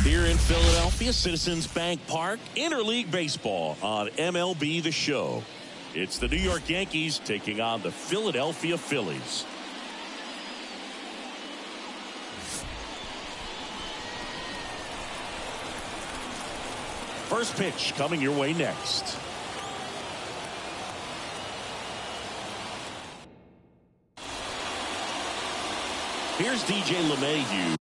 Here in Philadelphia, Citizens Bank Park, interleague baseball on MLB The Show. It's the New York Yankees taking on the Philadelphia Phillies. First pitch coming your way next. Here's DJ LeMahieu.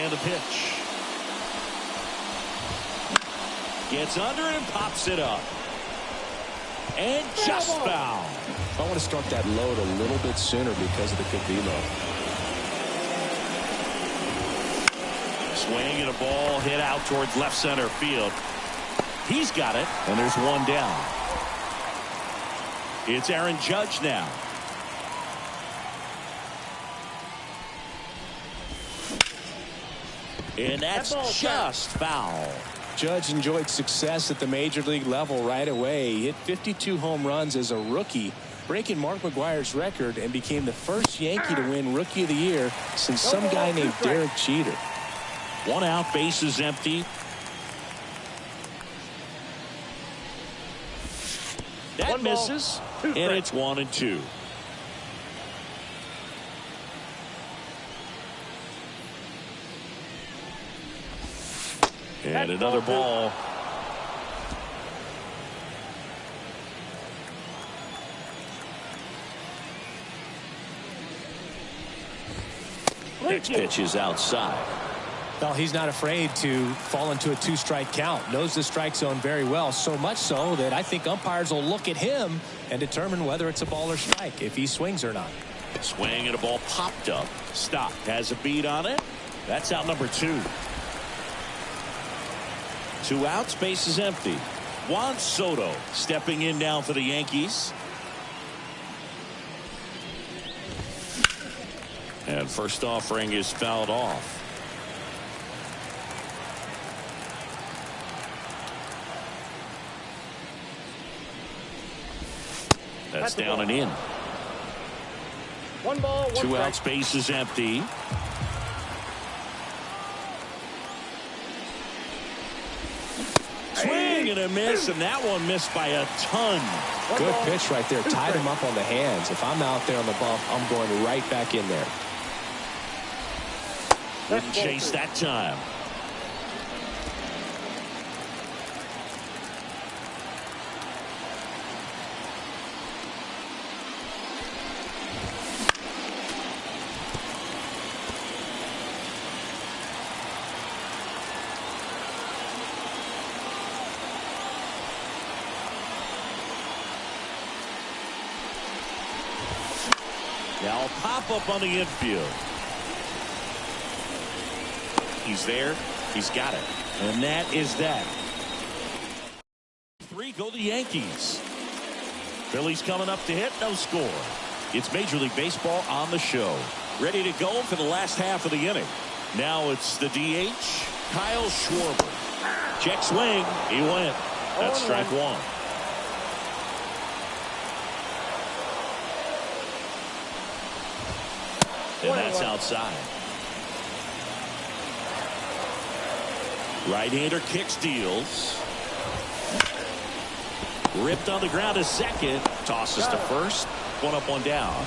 And a pitch. Gets under and pops it up. And just foul. I want to start that load a little bit sooner because of the good velo. Swing and a ball hit out towards left center field. He's got it, and there's one down. It's Aaron Judge now. And that's just foul. Judge enjoyed success at the major league level right away. He hit 52 home runs as a rookie, breaking Mark McGwire's record, and became the first Yankee to win Rookie of the Year since some guy named Derek Jeter. One out, bases empty. That misses, and it's 1-2. And another ball. Next pitch is outside. Well, he's not afraid to fall into a two-strike count. Knows the strike zone very well, so much so that I think umpires will look at him and determine whether it's a ball or strike, if he swings or not. Swing and a ball popped up. Stopped. Has a beat on it. That's out number 2. 2 outs, base is empty. Juan Soto stepping in now for the Yankees. And first offering is fouled off. That's down and in. 1 ball, 1 2 strike. outs, base is empty. Swing and a miss, and that one missed by a ton. Good pitch right there. Tied him up on the hands. If I'm out there on the bump, I'm going right back in there. Didn't chase that time. Now a pop-up on the infield. He's there. He's got it. And that is that. 3 go the Yankees. Phillies coming up to hit. No score. It's Major League Baseball on the show. Ready to go for the last half of the inning. Now it's the DH, Kyle Schwarber. Check swing. He went. That's strike 1. And that's outside. Right-hander kicks, deals. Ripped on the ground to second. Tosses to first. 1 up, 1 down.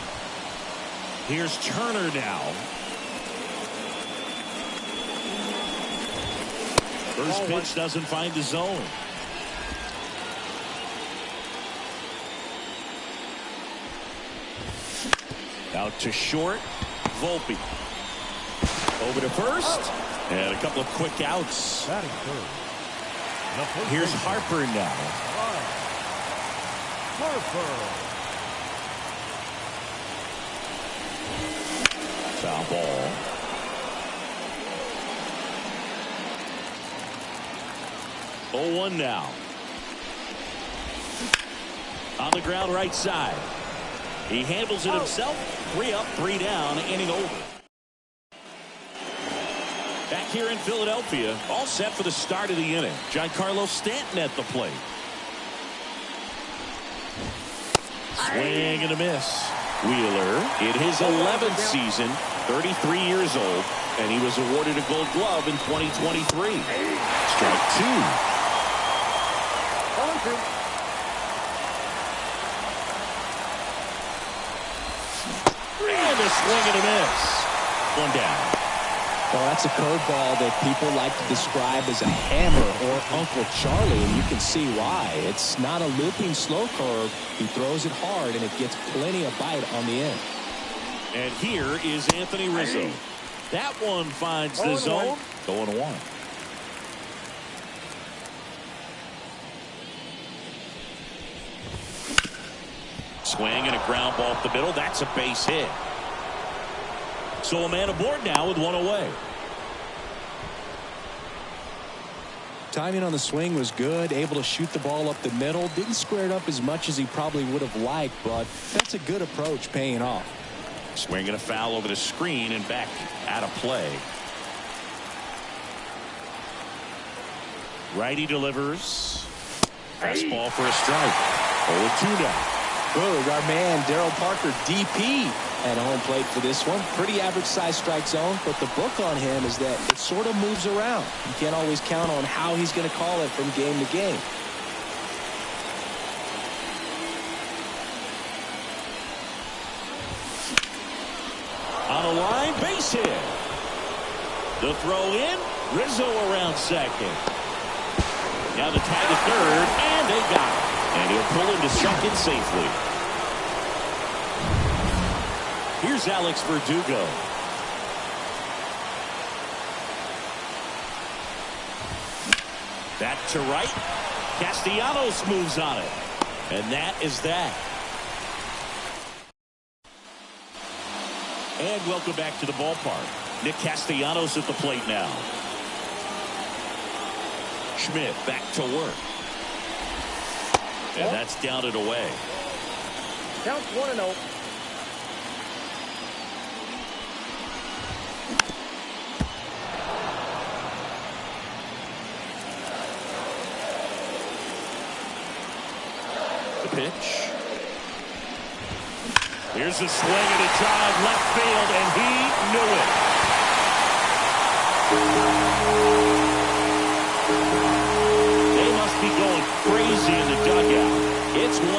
Here's Turner now. First pitch doesn't find the zone. Out to short. Volpe. Over to first. And a couple of quick outs. Here's Harper now. Foul ball. Oh, 1 now. On the ground right side. He handles it himself. 3 up, 3 down, inning over. Back here in Philadelphia, all set for the start of the inning. Giancarlo Stanton at the plate. Swing and a miss. Wheeler in his 11th season, 33 years old, and he was awarded a Gold Glove in 2023. Strike 2. And a swing and a miss. 1 down. Well, that's a curveball that people like to describe as a hammer or Uncle Charlie, and you can see why. It's not a looping slow curve. He throws it hard, and it gets plenty of bite on the end. And here is Anthony Rizzo. That one finds the zone. 0-1. Swing and a ground ball up the middle. That's a base hit. So a man aboard now with 1 away. Timing on the swing was good, able to shoot the ball up the middle. Didn't square it up as much as he probably would have liked, but that's a good approach paying off. Swing and a foul over the screen and back out of play. Righty delivers. Fastball for a strike. 0-2 now. Good. Our man Darryl Parker, DP, at home plate for this one. Pretty average size strike zone, but the book on him is that it sort of moves around. You can't always count on how he's going to call it from game to game. On a line, base hit. The throw in, Rizzo around second. Now the tag to third, and they got it. And he'll pull into second safely. Here's Alex Verdugo. Back to right. Castellanos moves on it. And that is that. And welcome back to the ballpark. Nick Castellanos at the plate now. Schmidt back to work. And that's down and away. Counts 1-0. The pitch. Here's a swing and a drive left field, and he knew it. They must be going crazy in the dugout. It's 1-0.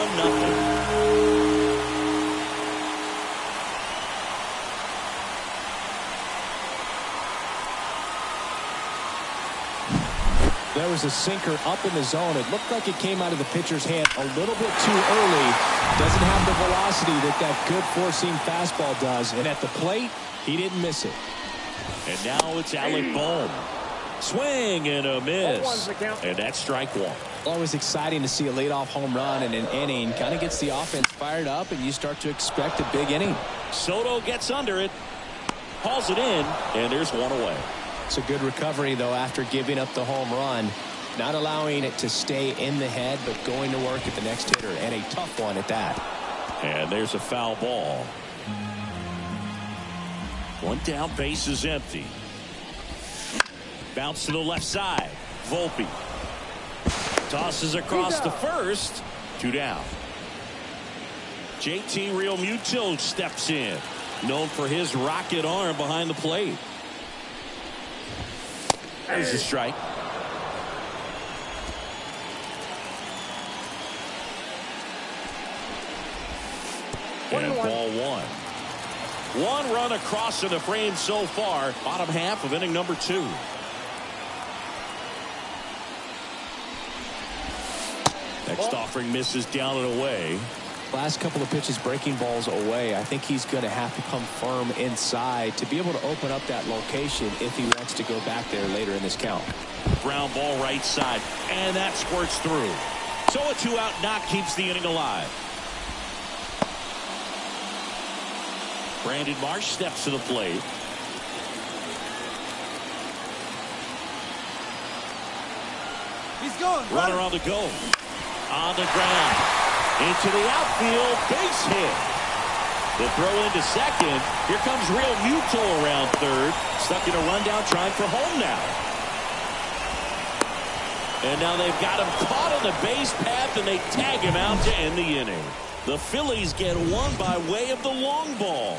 There was a sinker up in the zone. It looked like it came out of the pitcher's hand a little bit too early. Doesn't have the velocity that good four-seam fastball does. And at the plate, he didn't miss it. And now it's Alec Bohm. Swing and a miss. And that's strike 1. Always exciting to see a leadoff home run in an inning. Kind of gets the offense fired up, and you start to expect a big inning. Soto gets under it, hauls it in, and there's one away. It's a good recovery, though, after giving up the home run. Not allowing it to stay in the head, but going to work at the next hitter, and a tough one at that. And there's a foul ball. One down, base is empty. Bounce to the left side. Volpe tosses across the first. 2 down. JT Realmuto steps in, known for his rocket arm behind the plate. There's a strike. And ball 1. 1 run across in the frame so far. Bottom half of inning number 2. Next offering misses down and away. Last couple of pitches breaking balls away. I think he's going to have to come firm inside to be able to open up that location if he wants to go back there later in this count. Ground ball right side, and that squirts through. So a 2-out knock keeps the inning alive. Brandon Marsh steps to the plate. He's going. Runner on the go. On the ground. Into the outfield. Base hit. The throw into second. Here comes Realmuto around third. Stuck in a rundown trying for home now. And now they've got him caught on the base path, and they tag him out to end the inning. The Phillies get one by way of the long ball.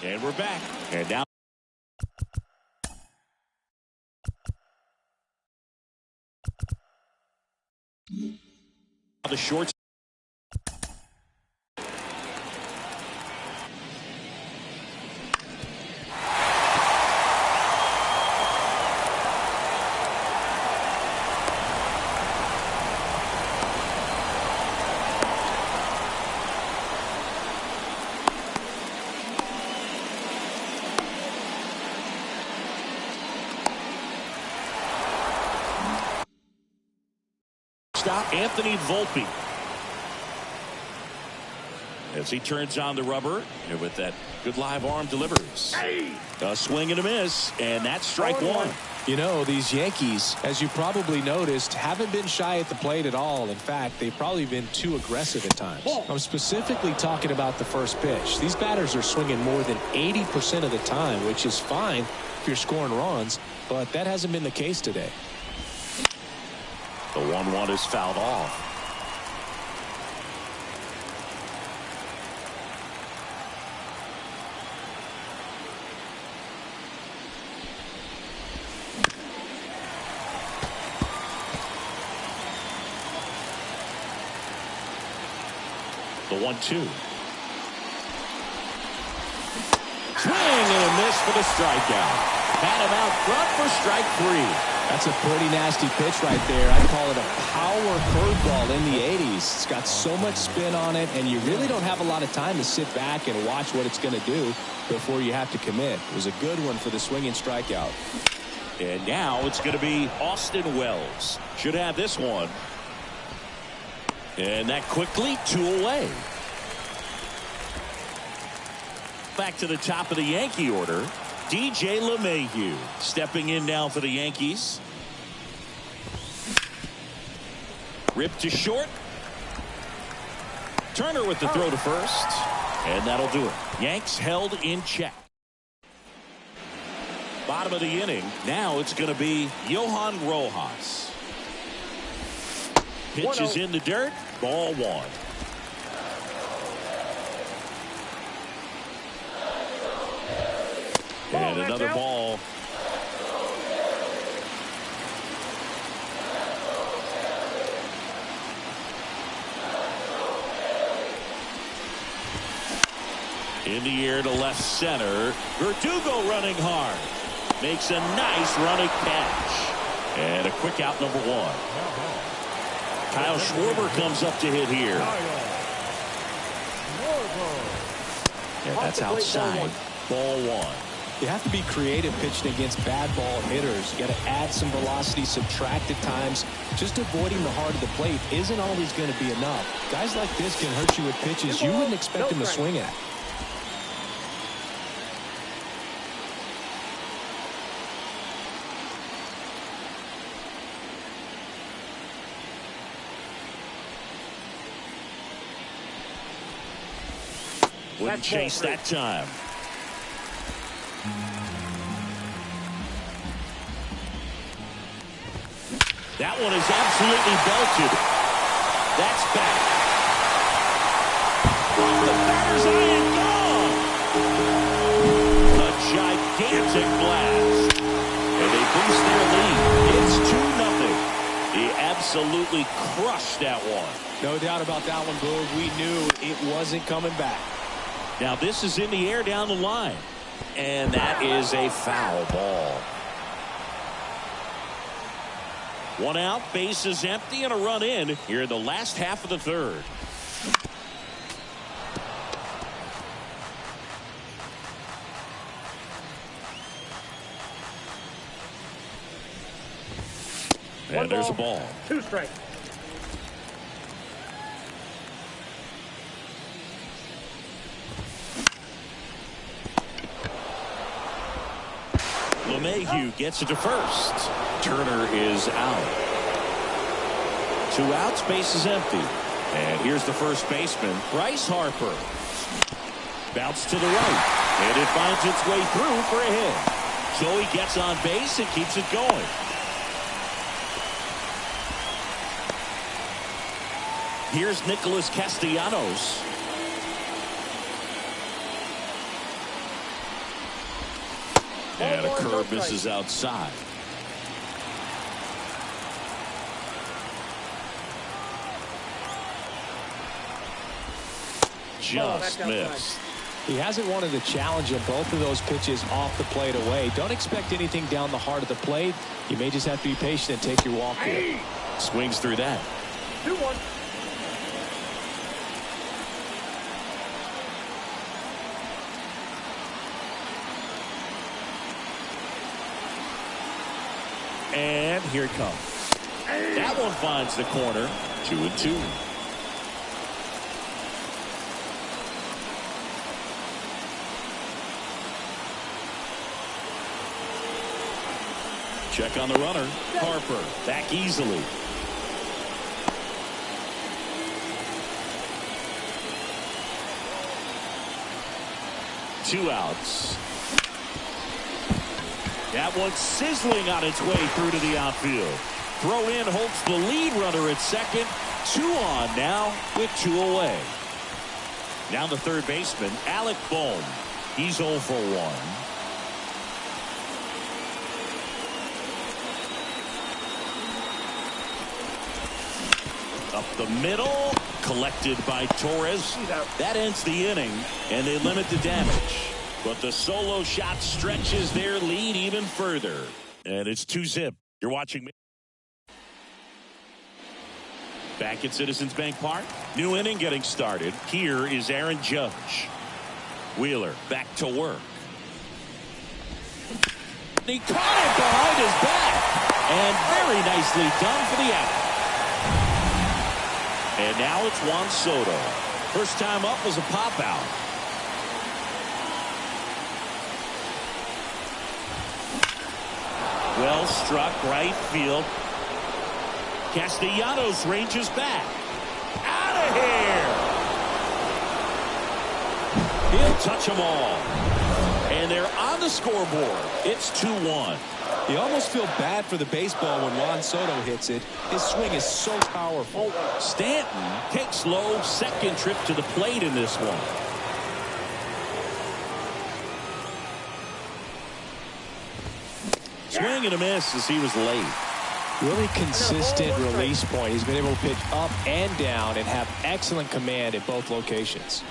And we're back. And now the shorts. Stop Anthony Volpe as he turns on the rubber, and with that good live arm delivers. A swing and a miss, and that's strike 1. You know, these Yankees, as you probably noticed, haven't been shy at the plate at all. In fact, they've probably been too aggressive at times. I'm specifically talking about the first pitch. These batters are swinging more than 80% of the time, which is fine if you're scoring runs, but that hasn't been the case today. The 1-1 is fouled off. The 1-2. Swing and a miss for the strikeout. Had him out front for strike 3. That's a pretty nasty pitch right there. I'd call it a power curveball in the 80s. It's got so much spin on it, and you really don't have a lot of time to sit back and watch what it's going to do before you have to commit. It was a good one for the swinging strikeout. And now it's going to be Austin Wells. Should have this one. And that quickly 2 away. Back to the top of the Yankee order. DJ LeMahieu stepping in now for the Yankees. Ripped to short. Turner with the throw to first. And that'll do it. Yanks held in check. Bottom of the inning. Now it's going to be Johan Rojas. Pitch is in the dirt. Ball 1. And another ball. In the air to left center. Verdugo running hard. Makes a nice running catch. And a quick out, number 1. Kyle Schwarber comes up to hit here. And that's outside. Ball 1. You have to be creative pitching against bad ball hitters. You got to add some velocity, subtract at times. Just avoiding the heart of the plate isn't always going to be enough. Guys like this can hurt you with pitches you wouldn't expect them to swing at. Wouldn't chase that time. That one is absolutely belted. That's back. Off the batter's eye and gone. A gigantic blast. And they boost their lead. It's 2-0. He absolutely crushed that one. No doubt about that one, Boog. We knew it wasn't coming back. Now this is in the air down the line. And that is a foul ball. One out, base is empty, and a run in here in the last half of the third. And there's a ball. 2 strikes. LeMahieu gets it to first. Turner is out. 2 outs, base is empty. And here's the first baseman, Bryce Harper. Bounce to the right. And it finds its way through for a hit. So he gets on base and keeps it going. Here's Nicholas Castellanos. And a curve misses outside. Just missed. He hasn't wanted to challenge him. Both of those pitches off the plate away. Don't expect anything down the heart of the plate. You may just have to be patient and take your walk here. Swings through that. 2-1. And here it comes. That one finds the corner. 2-2. Check on the runner. Harper back easily. Two outs. That one's sizzling on its way through to the outfield. Throw in holds the lead runner at second. 2 on now with 2 away. Now the third baseman, Alec Bohm. He's 0 for 1. Up the middle, collected by Torres. That ends the inning, and they limit the damage. But the solo shot stretches their lead even further. And it's 2-0. You're watching me. Back at Citizens Bank Park. New inning getting started. Here is Aaron Judge. Wheeler back to work. He caught it behind his back. And very nicely done for the out. And now it's Juan Soto. First time up was a pop out. Well struck right field. Castellanos ranges back. Out of here. He'll touch them all. And they're on the scoreboard. It's 2-1. You almost feel bad for the baseball when Juan Soto hits it. His swing is so powerful. Stanton takes low, second trip to the plate in this one. Swing and a miss as he was late. Really consistent release point. He's been able to pitch up and down and have excellent command at both locations.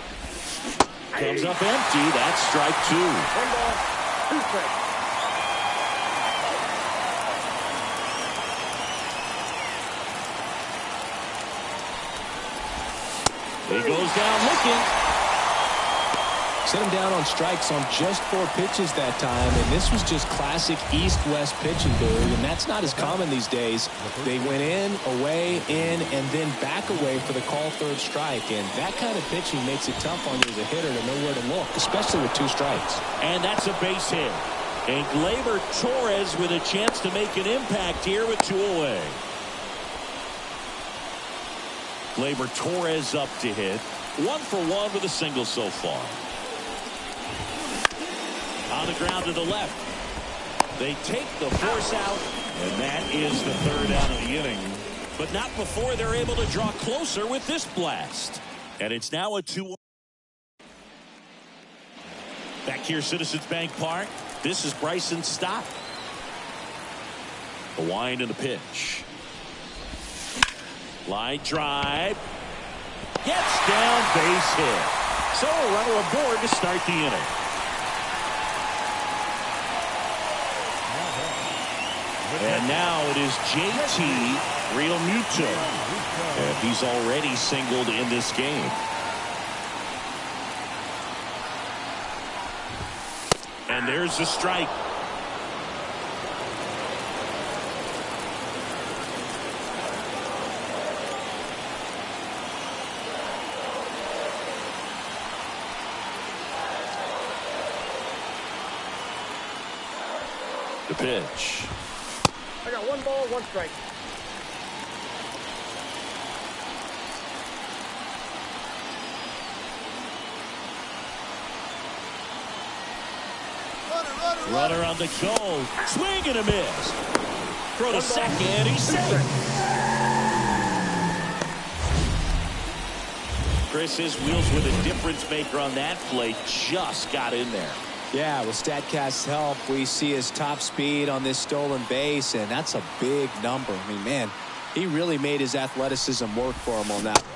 Comes up empty. That's strike 2. 1 ball, 2 strikes. He goes down looking. Set him down on strikes on just 4 pitches that time, and this was just classic East-West pitching, Boog, and that's not as common these days. They went in, away, in, and then back away for the call third strike, and that kind of pitching makes it tough on you as a hitter to know where to look, especially with 2 strikes. And that's a base hit. And Gleyber Torres with a chance to make an impact here with 2 away. Gleyber Torres up to hit. 1 for 1 with a single so far. On the ground to the left. They take the force out, and that is the 3rd out of the inning. But not before they're able to draw closer with this blast. And it's now a 2-1. Back here, Citizens Bank Park. This is Bryson Stott. The wind and the pitch. Line drive. Gets down, base hit. So a runner aboard to start the inning. And now it is JT Realmuto. And he's already singled in this game. And there's the strike. The pitch. I got 1 ball, 1 strike. Runner on the go. Swing and a miss. Throw to second. He's safe. Chris, his wheels were the difference maker on that play. Just got in there. Yeah, with StatCast's help, we see his top speed on this stolen base, and that's a big number. I mean, man, he really made his athleticism work for him on that one.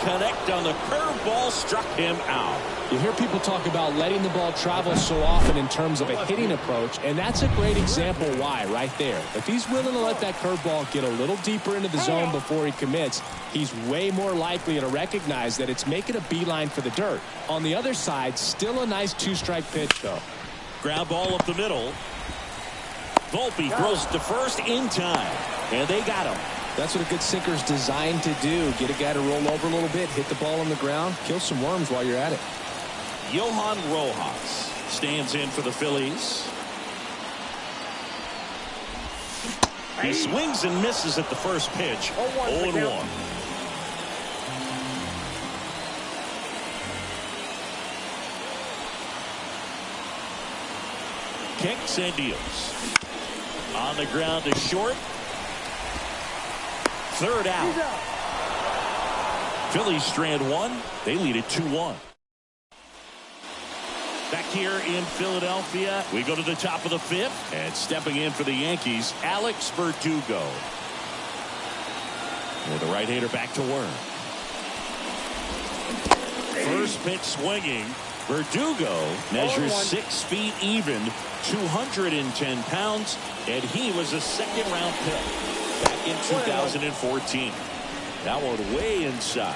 connect on the curveball, struck him out. You hear people talk about letting the ball travel so often in terms of a hitting approach, and that's a great example why right there. If he's willing to let that curveball get a little deeper into the zone before he commits, he's way more likely to recognize that it's making a beeline for the dirt. On the other side, still a nice two-strike pitch, though. Ground ball up the middle. Volpe throws to first in time, and they got him. That's what a good sinker's designed to do. Get a guy to roll over a little bit, hit the ball on the ground, kill some worms while you're at it. Johan Rojas stands in for the Phillies. He swings and misses at the first pitch. 0-1. Kicks and deals. On the ground to short. Third out. Phillies strand one. They lead it 2-1. Back here in Philadelphia, we go to the top of the fifth, and stepping in for the Yankees, Alex Verdugo. And the right-hander back to work. First pitch swinging. Verdugo measures 6 feet even, 210 pounds, and he was a second-round pick back in 2014. That one way inside.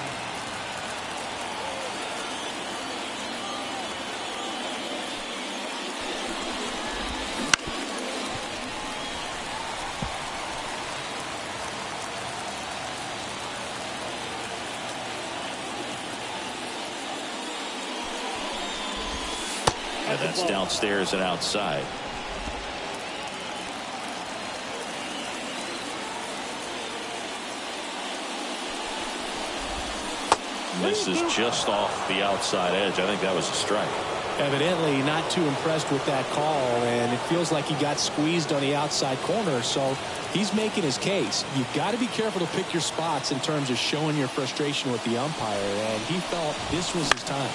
And that's downstairs and outside. This is just off the outside edge. I think that was a strike. Evidently not too impressed with that call, and it feels like he got squeezed on the outside corner, so he's making his case. You've got to be careful to pick your spots in terms of showing your frustration with the umpire, and he felt this was his time.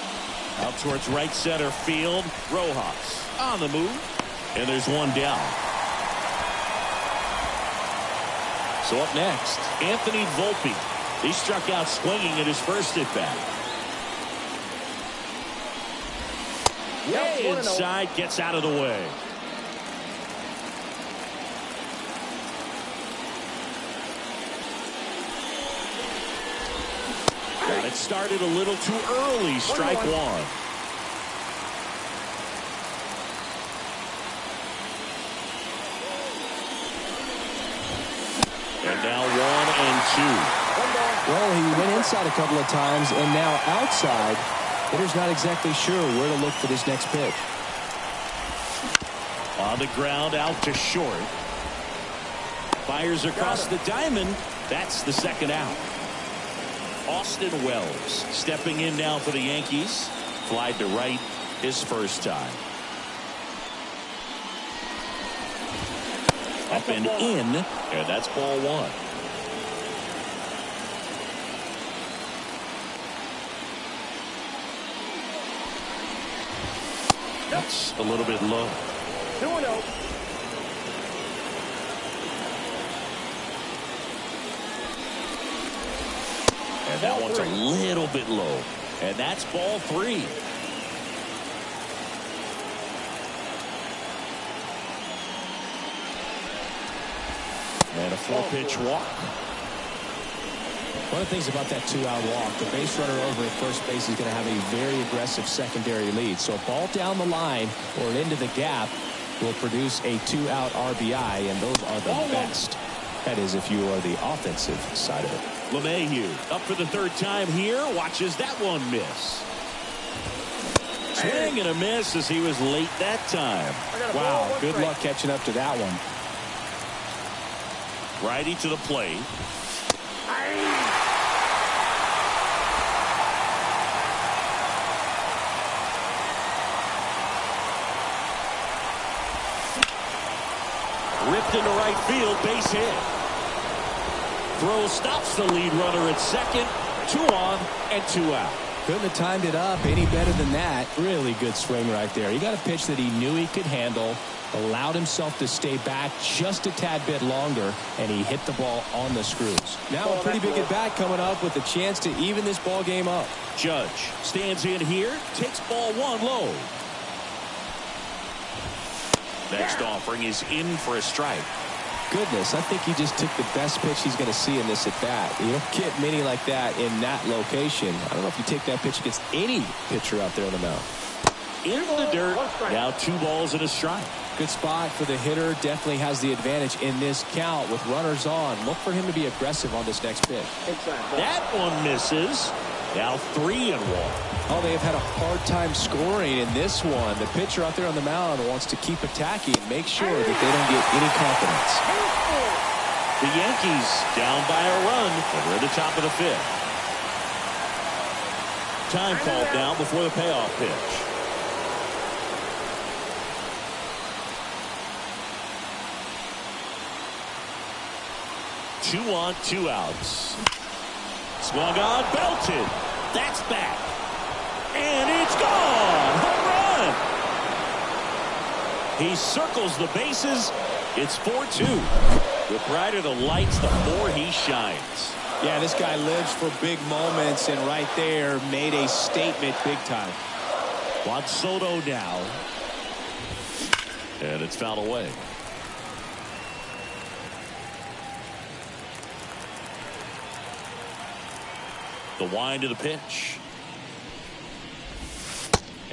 Out towards right center field. Rojas on the move. And there's one down. So up next, Anthony Volpe. He struck out swinging at his first at bat. Way inside, gets out of the way. Got it started a little too early. Strike one. And now 1-2. Well, he went inside a couple of times, and now outside. Hitter's not exactly sure where to look for this next pitch. On the ground, out to short. Fires across the diamond. That's the second out. Austin Wells stepping in now for the Yankees. Flied to right his first time. Up and in, and that's ball one. That's a little bit low. 2-0. And that one's a little bit low. And that's ball three. And a 4-pitch walk. One of the things about that 2-out walk, the base runner over at first base is going to have a very aggressive secondary lead. So a ball down the line or into the gap will produce a 2-out RBI, and those are the best. That is, if you are the offensive side of it. LeMahieu up for the third time here. Watches that one miss. Swing and a miss as he was late that time. Wow, good luck catching up to that one. Righty to the plate. Ripped into right field, base hit. Throw stops the lead runner at second. 2 on and 2 out. Couldn't have timed it up any better than that. Really good swing right there. He got a pitch that he knew he could handle. allowed himself to stay back just a tad bit longer, and he hit the ball on the screws. Now a pretty big at-bat coming up with a chance to even this ball game up. Judge stands in here, takes ball one low. Next offering is in for a strike. Goodness, I think he just took the best pitch he's going to see in this at-bat. You don't get many like that in that location. I don't know if you take that pitch against any pitcher out there on the mound. In the dirt, now 2 balls and a strike. Good spot for the hitter. Definitely has the advantage in this count with runners on. Look for him to be aggressive on this next pitch. That one misses. Now 3-1. Oh, they have had a hard time scoring in this one. The pitcher out there on the mound wants to keep attacking and make sure that they don't get any confidence. The Yankees down by a run, and we're at the top of the 5th. Time called down before the payoff pitch. Two on, 2 outs. Swung on, belted. That's back. And it's gone. Home run. He circles the bases. It's 4-2. The brighter the lights, the more he shines. Yeah, this guy lives for big moments, and right there made a statement big time. Juan Soto now. And it's fouled away. The wind of the pitch.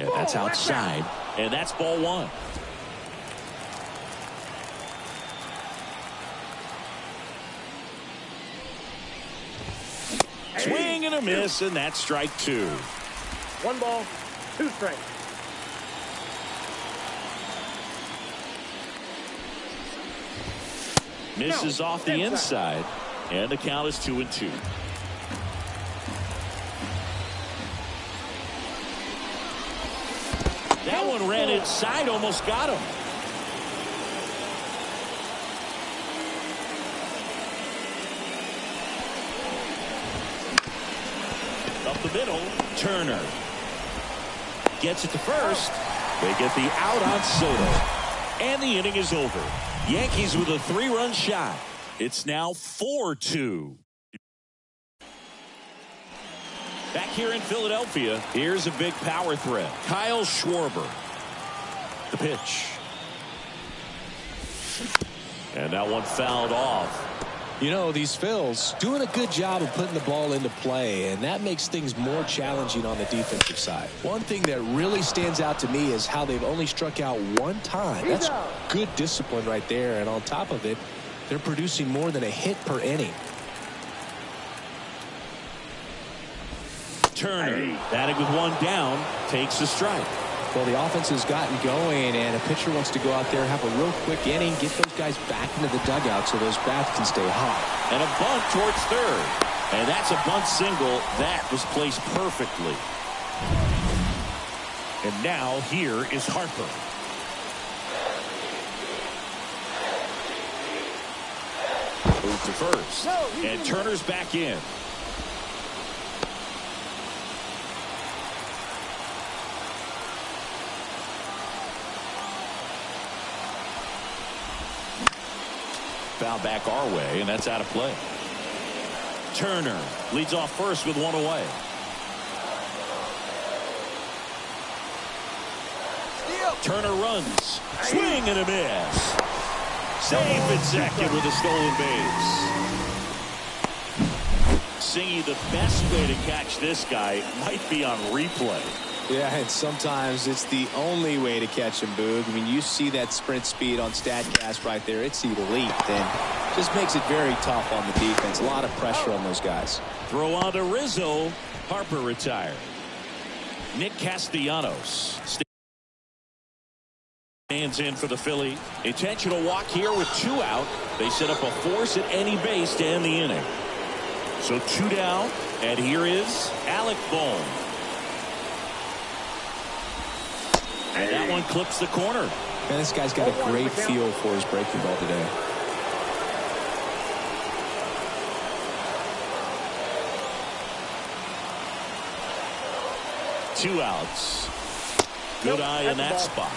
And that's outside. And that's ball 1. Swing and a miss, and that's strike 2. 1 ball, 2 strikes. Misses off the inside. And the count is 2-2. That one ran inside, almost got him. Up the middle, Turner gets it to first. They get the out on Soto. And the inning is over. Yankees with a 3-run shot. It's now 4-2. Back here in Philadelphia, here's a big power threat. Kyle Schwarber. The pitch. And that one fouled off. You know, these Phils doing a good job of putting the ball into play, and that makes things more challenging on the defensive side. One thing that really stands out to me is how they've only struck out 1 time. That's good discipline right there, and on top of it, they're producing more than a hit per inning. Turner, batting with 1 down, takes a strike. Well, the offense has gotten going, and a pitcher wants to go out there, have a real quick inning, get those guys back into the dugout so those bats can stay hot. And a bunt towards third. And that's a bunt single. That was placed perfectly. And now here is Harper. Move to first. And Turner's back in. Foul back our way, and that's out of play. Turner leads off first with 1 away. Turner runs. Swing and a miss. Safe at second with a stolen base. Singy, the best way to catch this guy might be on replay. Yeah, and sometimes it's the only way to catch him, Boog. I mean, you see that sprint speed on StatCast right there. It's elite, and just makes it very tough on the defense. A lot of pressure on those guys. Throw on to Rizzo. Harper retired. Nick Castellanos stands in for the Philly. Intentional walk here with 2 out. They set up a force at any base to end the inning. So 2 down, and here is Alec Bohm. And that one clips the corner. Man, this guy's got a great feel for his breaking ball today. Two outs. Good eye in that spot.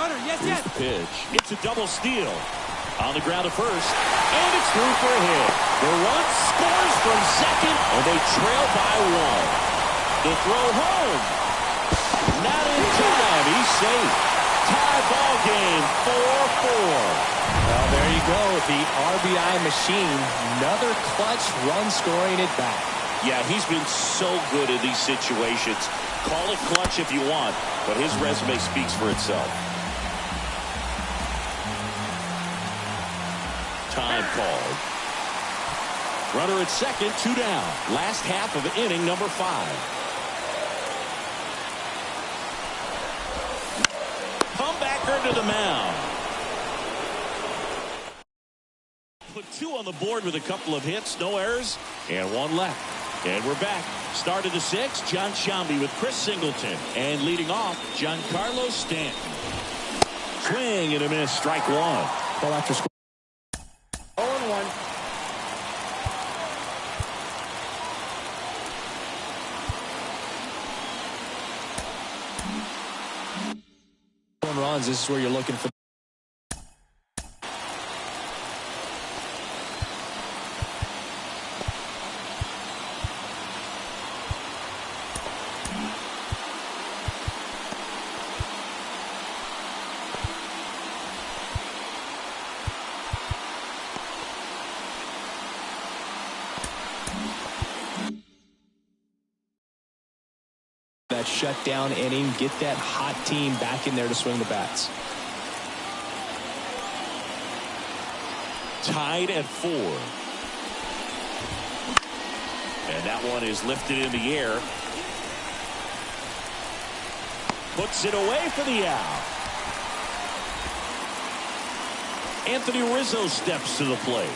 Runner, yes, Here's yes. the pitch. It's a double steal. On the ground at first. And it's through for a hit. The run scores from second, and they trail by one. The throw home. Not in time. He's safe. Tie ball game, 4-4. Well, there you go. The RBI machine. Another clutch run scoring at bat. Yeah, he's been so good in these situations. Call it clutch if you want, but his resume speaks for itself. Time called. Runner at second, 2 down. Last half of inning number 5. Comebacker to the mound. Put 2 on the board with a couple of hits, no errors, and 1 left. And we're back. Start of the 6th, John Shambi with Chris Singleton. And leading off, Giancarlo Stanton. Swing and a miss, strike 1. Ball after score. 0-1. Runs, this is where you're looking for. That shutdown inning, get that hot team back in there to swing the bats. Tied at 4. And that one is lifted in the air. Puts it away for the out. Anthony Rizzo steps to the plate.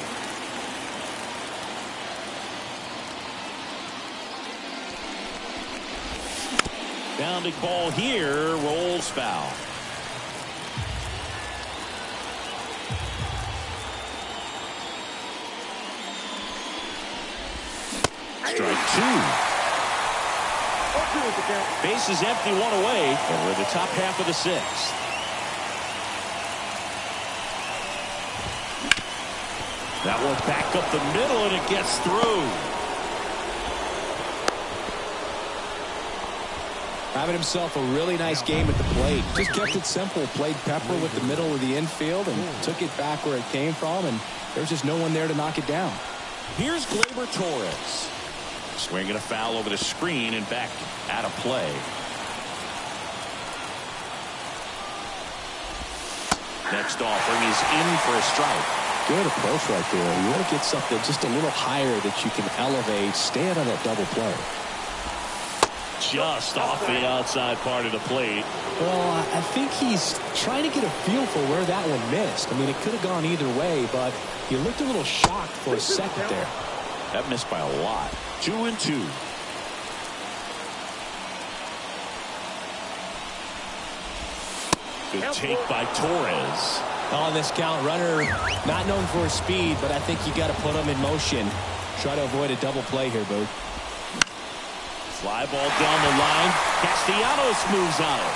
Bounding ball here, rolls foul. Strike 2. Base is empty, 1 away, and we're in the top half of the 6th. That one back up the middle, and it gets through. Having himself a really nice game at the plate. Just kept it simple. Played pepper with the middle of the infield and took it back where it came from, and there's just no one there to knock it down. Here's Gleyber Torres. Swinging a foul over the screen and back out of play. Next offering is in for a strike. Good approach right there. You want to get something just a little higher that you can elevate. Stand on that double play. Just off the outside part of the plate. Well, I think he's trying to get a feel for where that one missed. I mean, it could have gone either way, but he looked a little shocked for a second there. That missed by a lot. 2-2. Good take by Torres. On this count, runner not known for his speed, but I think you got to put him in motion. Try to avoid a double play here, Boo. Fly ball down the line. Castellanos moves on it.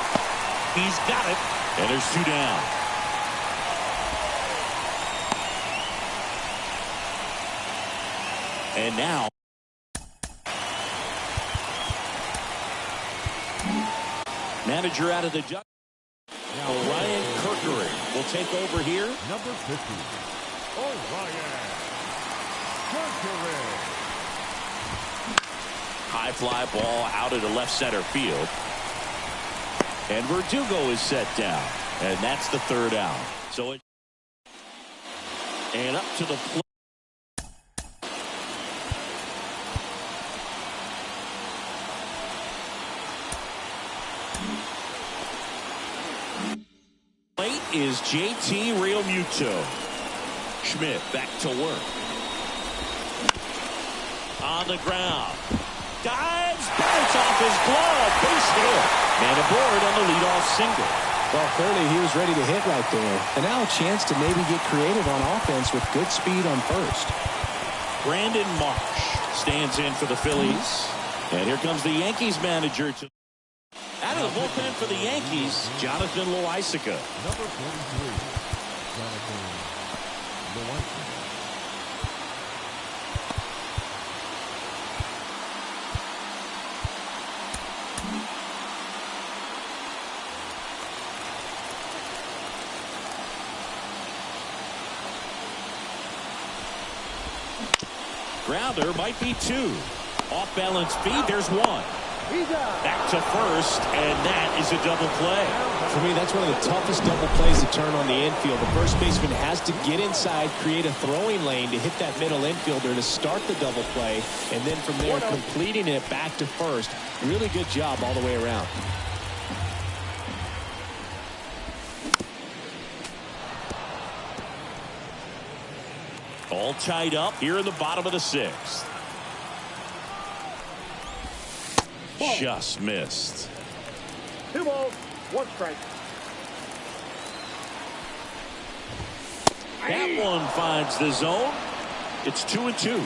He's got it. And there's 2 down. And now manager out of the jug. Now Ryan Kirkering will take over here. Number 50. Ryan Kirkering. High fly ball out into left center field. And Verdugo is set down. And that's the 3rd out. So it and up to the plate. Is JT Realmuto. Schmidt back to work. On the ground. Dives, bounce off his glove. Base hit. Man aboard on the leadoff single. Well, clearly he was ready to hit right there. And now a chance to maybe get creative on offense with good speed on first. Brandon Marsh stands in for the Phillies. And here comes the Yankees manager. Out of the bullpen for the Yankees, Jonathan Loaisiga. Number 43, Jonathan Loaisiga. Grounder might be two. Off-balance feed, there's one. Back to first, and that is a double play. For me, that's one of the toughest double plays to turn on the infield. The first baseman has to get inside, create a throwing lane to hit that middle infielder to start the double play, and then from there completing it back to first. Really good job all the way around. All tied up here in the bottom of the sixth. Just missed. 2 balls, 1 strike. That one finds the zone. It's 2-2.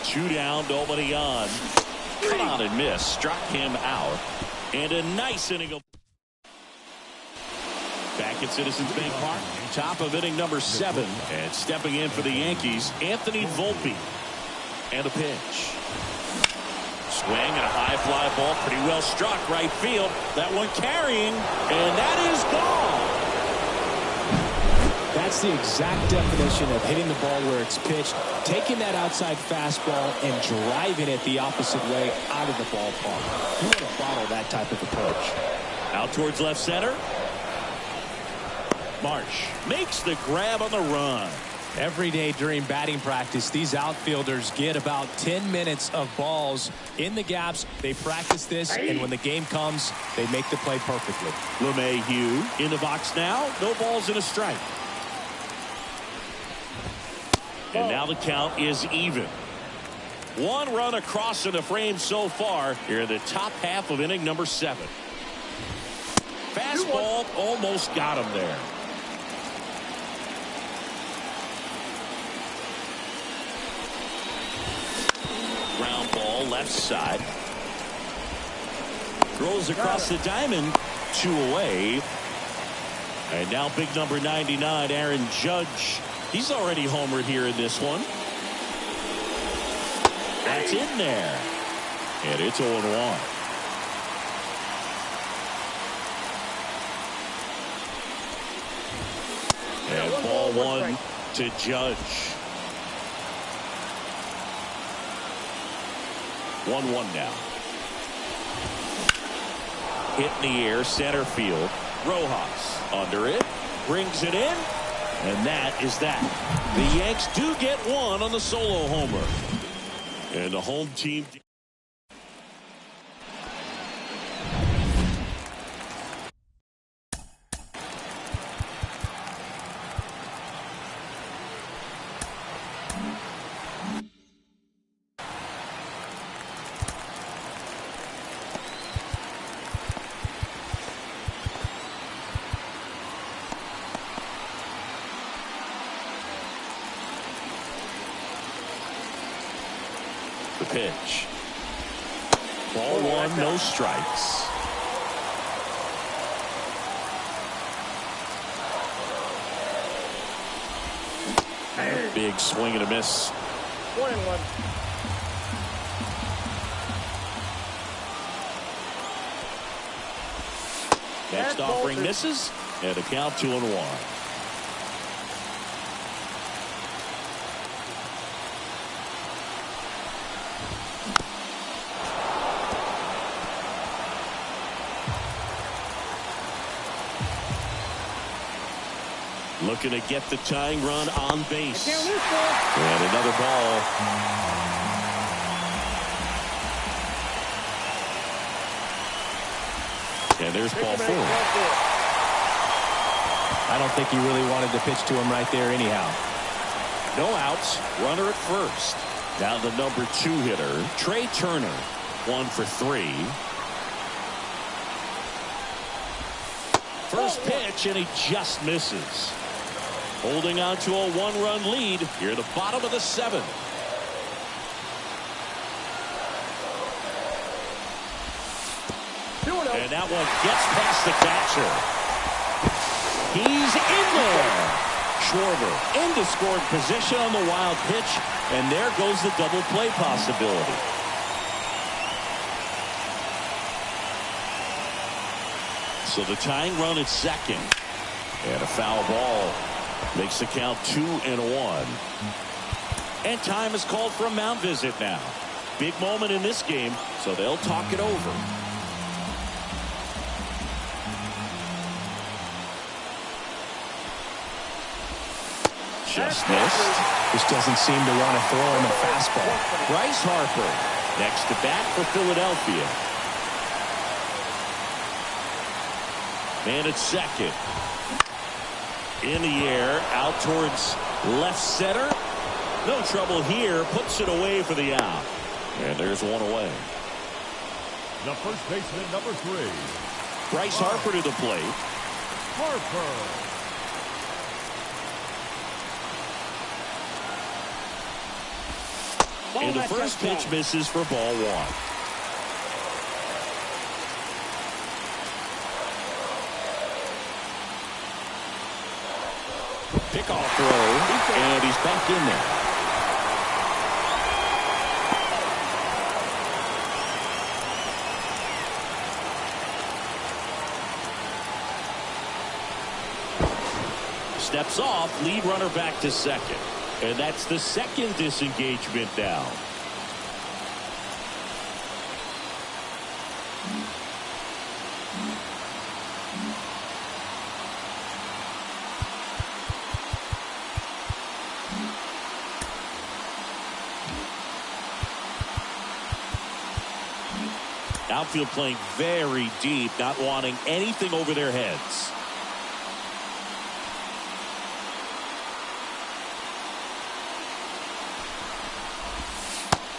2 down, nobody on. Cut on and miss. Struck him out. And a nice inning of. Back at Citizens Bank Park, top of inning number 7. And stepping in for the Yankees, Anthony Volpe. And a pitch. Swing and a high fly ball, pretty well struck right field. That one carrying, and that is gone. That's the exact definition of hitting the ball where it's pitched, taking that outside fastball and driving it the opposite way out of the ballpark. You want to bottle that type of approach. Out towards left center. Marsh makes the grab on the run. Every day during batting practice, these outfielders get about 10 minutes of balls in the gaps. They practice this, and when the game comes, they make the play perfectly. LeMahieu in the box now. No balls and a strike. And now the count is even. 1 run across in the frame so far here in the top half of inning number 7. Fastball almost got him there. Ground ball left side. Throws across the diamond. 2 away. And now big number 99, Aaron Judge. He's already homered here in this one. That's in there. And it's 0-1. And ball 1 to Judge. 1-1 now. Hit in the air, center field. Rojas under it, brings it in, and that is that. The Yanks do get 1 on the solo homer. And the home team. The pitch. Ball 1, no strikes. A big swing and a miss. 1-1. Next offering misses, and a count 2-1. Looking to get the tying run on base. And another ball. And there's ball 4. I don't think he really wanted to pitch to him right there anyhow. No outs. Runner at first. Now the number 2 hitter, Trey Turner. 1 for 3. First pitch, and he just misses. Holding on to a 1-run lead here at the bottom of the 7th. And that one gets past the catcher. He's in there. Schwarber into scoring position on the wild pitch, and there goes the double play possibility. So the tying run at second, and a foul ball makes the count 2-1. And time is called for a mound visit now. Big moment in this game, so they'll talk it over. Just missed. Just doesn't seem to want to throw him a fastball. Bryce Harper next to bat for Philadelphia. Man at second. In the air, out towards left center. No trouble here. Puts it away for the out. And there's one away. The first baseman, number 3. Bryce Harper to the plate. Harper. And the first pitch misses for ball 1. Pickoff throw, and he's back in there. Steps off, lead runner back to second. And that's the second disengagement down. Outfield playing very deep, not wanting anything over their heads.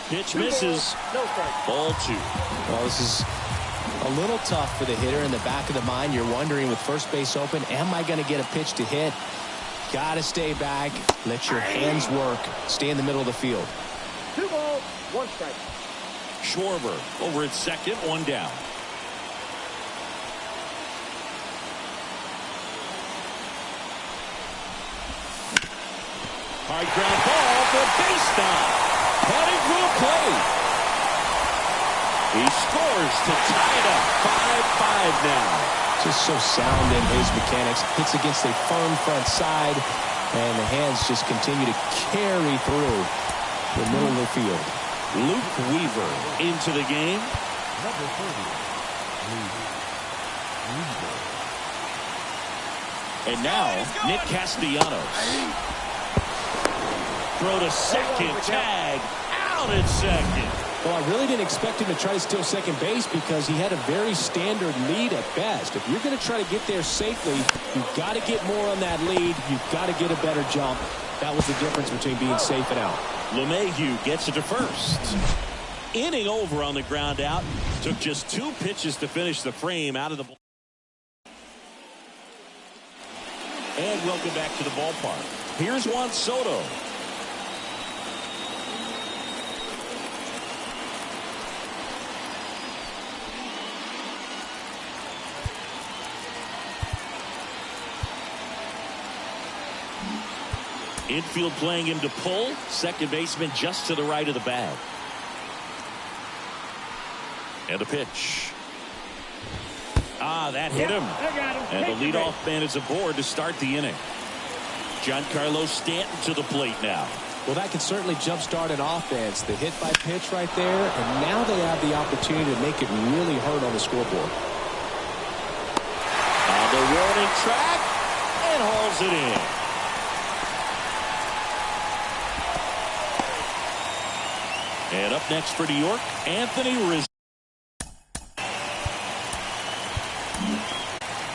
Pitch misses. Ball 2. Well, this is a little tough for the hitter. In the back of the mind, you're wondering with first base open, am I going to get a pitch to hit? Got to stay back. Let your hands work. Stay in the middle of the field. 2 balls, 1 strike. Schwarber over at second, 1 down. Hard ground ball for a base knock. Heading for the plate. He scores to tie it up. 5-5 now. Just so sound in his mechanics. Hits against a firm front side, and the hands just continue to carry through the middle of the field. Luke Weaver into the game. Number 30. And now, Nick Castellanos. Throw to second, tag, out at second. Well, I really didn't expect him to try to steal second base because he had a very standard lead at best. If you're going to try to get there safely, you've got to get more on that lead. You've got to get a better jump. That was the difference between being safe and out. LeMahieu gets it to first. Inning over on the ground out. Took just 2 pitches to finish the frame out of the ball. And welcome back to the ballpark. Here's Juan Soto. Infield playing him to pull. Second baseman just to the right of the bag. And a pitch. That hit him. And the leadoff man is aboard to start the inning. Giancarlo Stanton to the plate now. Well, that can certainly jumpstart an offense. The hit by pitch right there, and now they have the opportunity to make it really hurt on the scoreboard. On the warning track, and hauls it in. And up next for New York, Anthony Rizzo.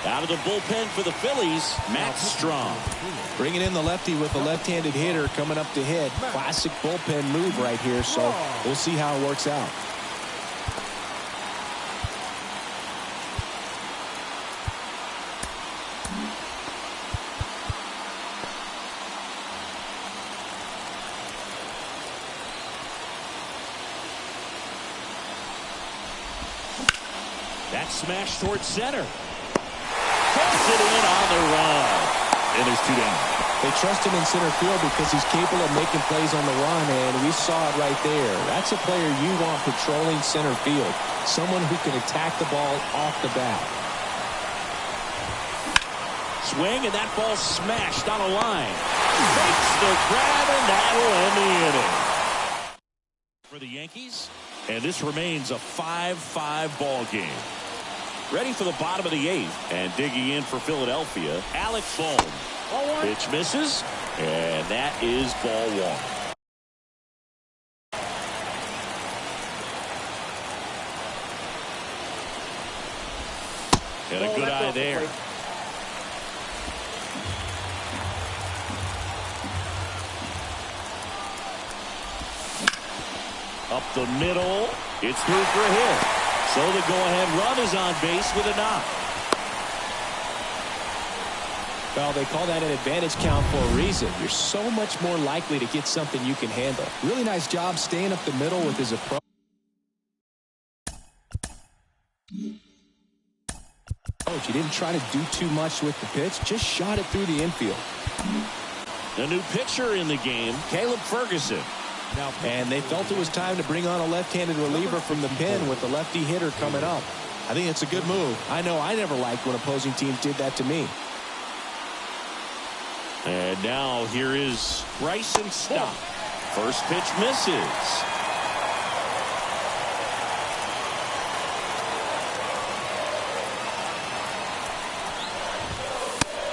Out of the bullpen for the Phillies, Matt Strong. Bringing in the lefty with a left-handed hitter coming up to hit. Classic bullpen move right here, so we'll see how it works out. That smash towards center. Pulls it in on the run. And there's 2 down. They trust him in center field because he's capable of making plays on the run, and we saw it right there. That's a player you want patrolling center field. Someone who can attack the ball off the bat. Swing, and that ball smashed on a line. Makes the grab, and that'll end the inning. For the Yankees, and this remains a 5-5 ball game. Ready for the bottom of the 8th, and digging in for Philadelphia, Alec Bohm. Pitch misses, and that is ball 1. And a good eye there. Up the middle, it's through for a hit. So the go-ahead run is on base with a knock. Well, they call that an advantage count for a reason. You're so much more likely to get something you can handle. Really nice job staying up the middle with his approach. He didn't try to do too much with the pitch, just shot it through the infield. The new pitcher in the game, Caleb Ferguson. And they felt it was time to bring on a left-handed reliever from the pen with the lefty hitter coming up. I think it's a good move. I know I never liked when opposing teams did that to me. And now here is Bryson Stott. First pitch misses.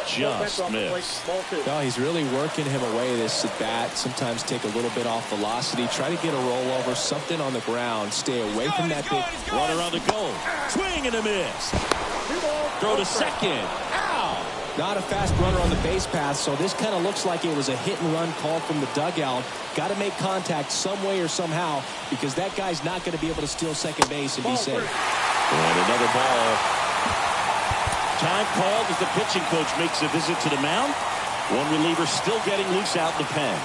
Just missed. Oh, he's really working him away this at bat. Sometimes take a little bit off velocity. Try to get a rollover, something on the ground. Stay away from that big runner on the go. Swing and a miss. Throw to second. Ow! Not a fast runner on the base path, so this kind of looks like it was a hit and run call from the dugout. Got to make contact some way or somehow because that guy's not going to be able to steal second base and be safe. And another ball. Time called as the pitching coach makes a visit to the mound. One reliever still getting loose out in the pen.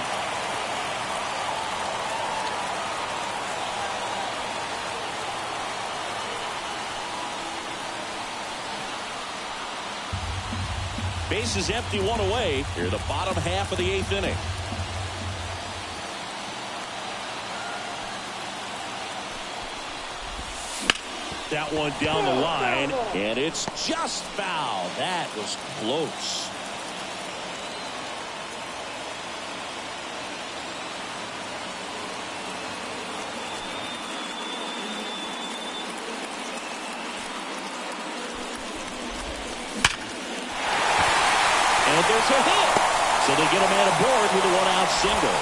Base is empty, 1 away. Here, the bottom half of the 8th inning. That one down the line, and it's just foul. That was close. And there's a hit. So they get a man aboard with a 1-out single.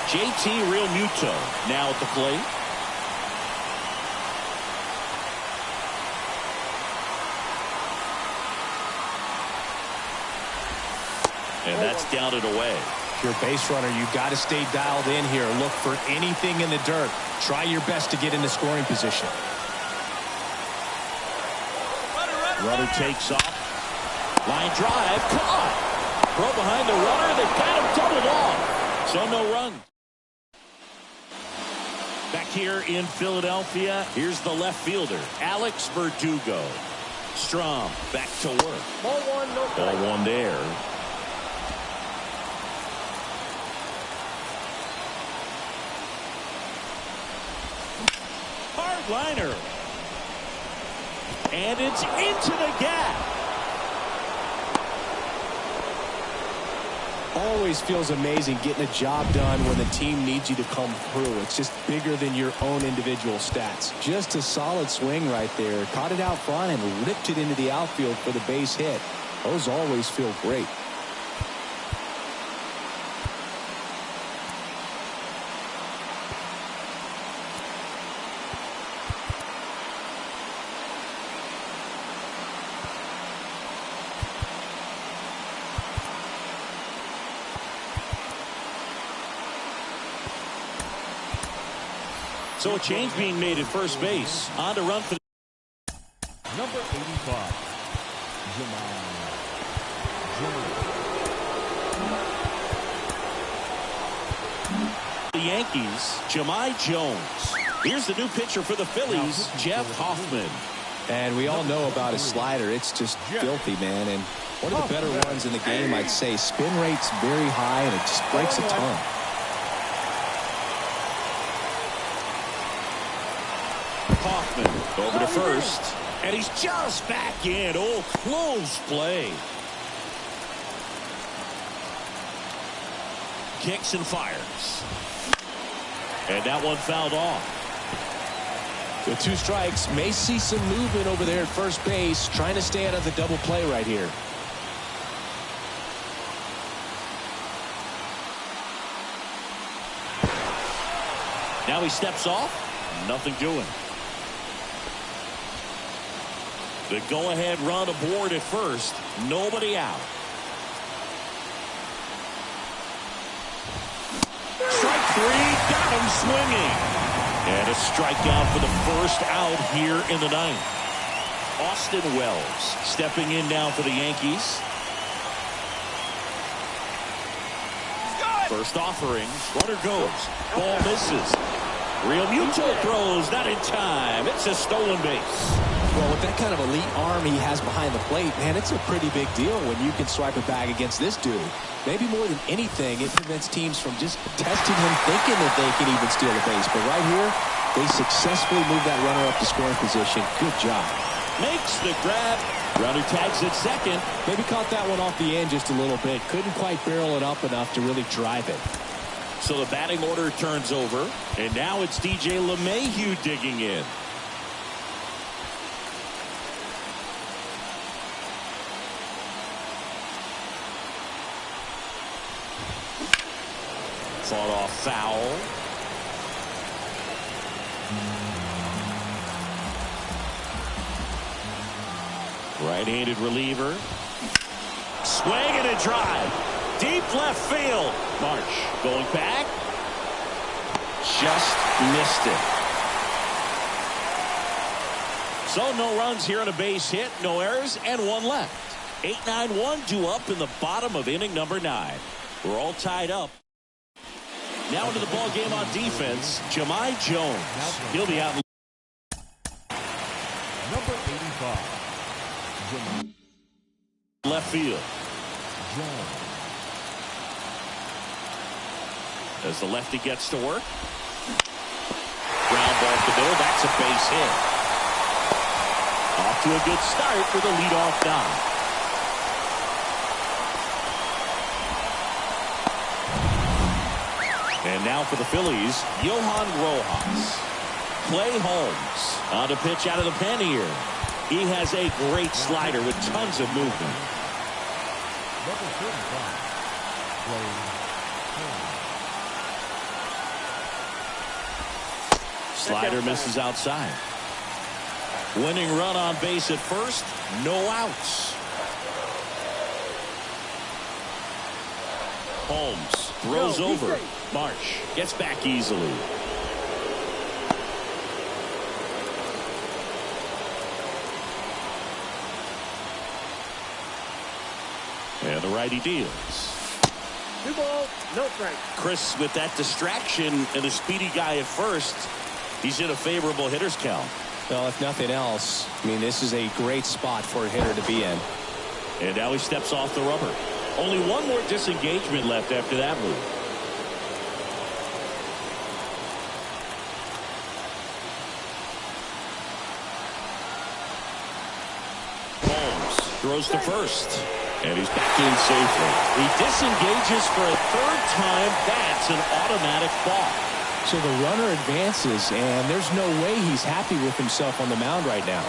JT Realmuto now at the plate. And that's down and away. If you're a base runner, you've got to stay dialed in here. Look for anything in the dirt. Try your best to get into scoring position. Runner takes off. Line drive. Caught. Throw behind the runner. They've got him doubled off. So no run. Back here in Philadelphia, here's the left fielder, Alex Verdugo. Strom back to work. Ball 1, no strike. Ball 1 there. Hard liner. And it's into the gap. Always feels amazing getting a job done when the team needs you to come through. It's just bigger than your own individual stats. Just a solid swing right there. Caught it out front and ripped it into the outfield for the base hit. Those always feel great. So a change being made at first base. On to run for number 85. the Yankees, Jahmai Jones. Here's the new pitcher for the Phillies, Jeff Hoffman. And we all know about his slider. It's just filthy, man. And one of the better ones in the game, I'd say. Spin rate's very high, and it just breaks a ton. Hoffman over to first. And he's just back in. Oh, close play. Kicks and fires. And that one fouled off. With 2 strikes, may see some movement over there at first base, trying to stay out of the double play right here. Now he steps off. Nothing doing. The go-ahead run aboard at first. Nobody out. Strike 3. Got him swinging. And a strikeout for the first out here in the ninth. Austin Wells stepping in now for the Yankees. First offering. Runner goes. Ball misses. Real Muto throws. Not in time. It's a stolen base. Well, with that kind of elite arm he has behind the plate, man, it's a pretty big deal when you can swipe a bag against this dude. Maybe more than anything, it prevents teams from just testing him, thinking that they can even steal a base. But right here, they successfully move that runner up to scoring position. Good job. Makes the grab. Runner tags at second. Maybe caught that one off the end just a little bit. Couldn't quite barrel it up enough to really drive it. So the batting order turns over. And now it's DJ LeMahieu digging in. Fought off foul. Right-handed reliever. Swing and a drive. Deep left field. March going back. Just missed it. So no runs here on a base hit. No errors and 1 left. 8-9-1 due up in the bottom of inning number 9. We're all tied up. Now into the ball game on defense, Jahmai Jones. He'll be out. Number 85. Left field. As the lefty gets to work. Ground ball to middle. That's a base hit. Off to a good start for the leadoff dive. And now for the Phillies, Johan Rojas. Clay Holmes on to pitch out of the pen here. He has a great slider with tons of movement. Number 35. Clay Holmes. Slider misses outside. Winning run on base at first. No outs. Holmes throws over. March gets back easily. And the righty deals. 2 balls, no strike. Chris, with that distraction and a speedy guy at first, he's in a favorable hitter's count. Well, if nothing else, I mean, this is a great spot for a hitter to be in. And now he steps off the rubber. Only 1 more disengagement left after that move. Holmes throws to first. And he's back in safely. He disengages for a 3rd time. That's an automatic ball. So the runner advances, and there's no way he's happy with himself on the mound right now.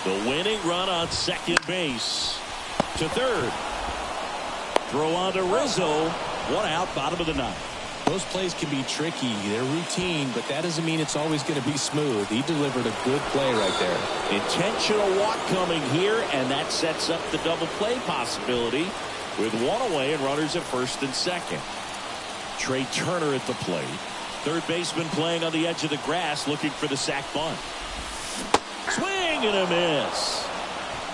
The winning run on second base. To third. Throw on to Rizzo. 1 out, bottom of the 9th. Those plays can be tricky. They're routine, but that doesn't mean it's always going to be smooth. He delivered a good play right there. Intentional walk coming here, and that sets up the double play possibility with 1 away and runners at first and second. Trey Turner at the plate. Third baseman playing on the edge of the grass looking for the sac bunt. Swing and a miss.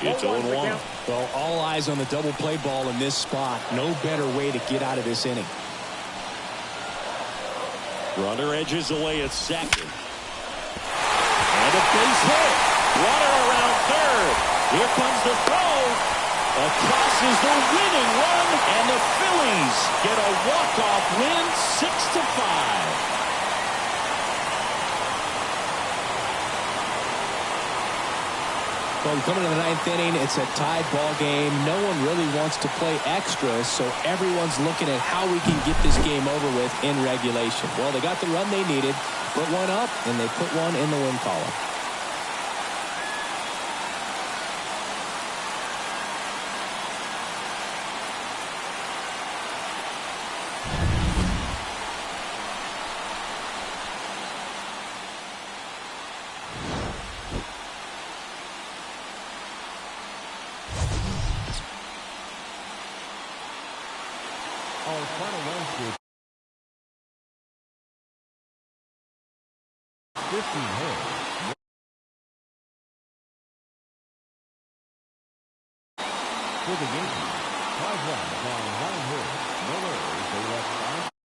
It's 0-1. Well, all eyes on the double play ball in this spot. No better way to get out of this inning. Runner edges away at second. And a base hit. Runner around third. Here comes the throw. Across is the winning run, and the Phillies get a walk-off win, 6-5. Well, coming to the ninth inning, it's a tied ball game. No one really wants to play extra, so everyone's looking at how we can get this game over with in regulation. Well, they got the run they needed, put one up, and they put one in the win column. Our final run score 15 hits. For the Yankees, 5 runs on 9 hits, no errors, they left 5.